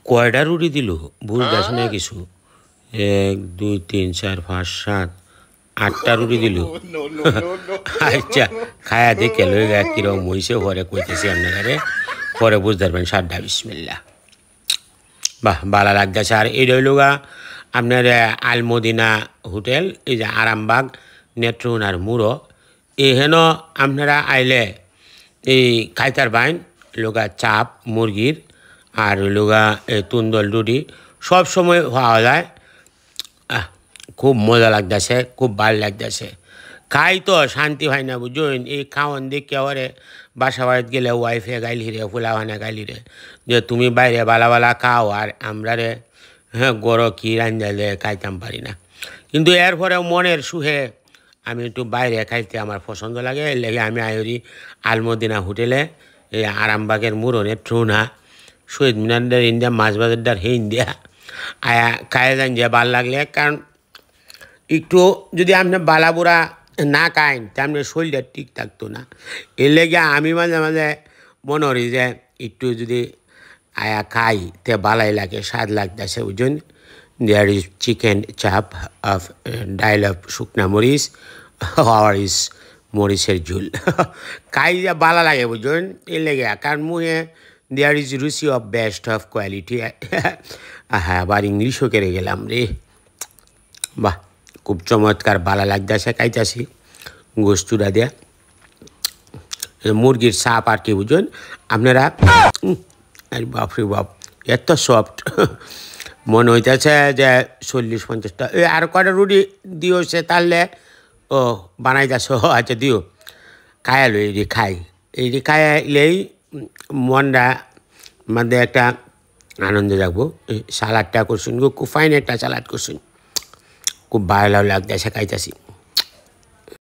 কয়টা রুটি দিল বুঝতেছে না কিছু। 1 2 3 4 5 7 8টা রুটি দিল। আচ্ছা খায়া দেখে লই গা কিরকম হইছে পরে কইতেছি আপনারে, পরে বুঝতে পারবেন। সাড্ডা বিসমিল্লাহ। বাহ ভালো লাগতেছে। আর এই রইল গা আপনার আলমদিনা হোটেল, এই যে আরামবাগ নেত্রকোনার মুড়ো। এহেন আপনারা আইলে এই খাইতার বাইন লোগা চাপ মুরগির আর লোগা তুন্দল রুটি সব সময় হওয়া যায়। খুব মজা লাগতেছে, খুব ভালো লাগতেছে। খাই তো শান্তি হয় না বুঝুন। এই খাওয়ান দেখে ওরে বাসা বাড়িতে গেলে ওয়াইফে গাইলি রে, ফুলাওয়ানা গাইলি রে যে তুমি বাইরে বালা বালা খাও আর আমরা রে গড় কি রান্ধালে খাইতাম পারি না। কিন্তু এরপরেও মনের সুখে আমি একটু বাইরে খাইতে আমার পছন্দ লাগে। এর লেগে আমি আইরি আলমদিনা হোটেলে, এই আরামবাগের মুরনে ট্রুনা শহীদ মিনার ইন্ডিয়া মাছ বাজারদার হে ইন্ডিয়া আয়া খায় যান যে ভাল লাগলে। কারণ একটু যদি আপনি বালাবুড়া না খাইন তা আপনার শরীরটা ঠিক থাকতো না। এর লেগে আমি মাঝে মাঝে মনে করি যে একটু যদি আয়া খাই তে ভালাই লাগে, স্বাদ লাগতেছে বুঝুন। দেয়ার ইজ চিকেন চাপ অফ ডাইল অফ শুকনা মরিচ, আর ইজ মরিচের ঝুল। খাই যে ভালো লাগে বুঝুন। এর লেগে কারণ মুহে দেয়ার ইজ রুচি অফ বেস্ট অফ কোয়ালিটি। হ্যাঁ আবার ইংলিশও কেড়ে গেলাম রে। বাহ খুব চমৎকার ভালো লাগতেছে। খাইতেছি গোস্তুটা দিয়ে মুরগির সাপ আর কি বুঝুন আপনারা। আরে বাপরে বাপ এত সফট, মনে হইতেছে যে 40-50টা। আর কয়টা রুটি দিও সে তাহলে ও বানাইতেছ। আচ্ছা দিও খায়ালো এই খাই, এই খাইলেই মনটা মধ্যে একটা আনন্দ রাখবো। সালাডটা করছুন খুব ফাইন একটা সালাড করছুন, খুব ভালো লাগতেছে খাইতেছি।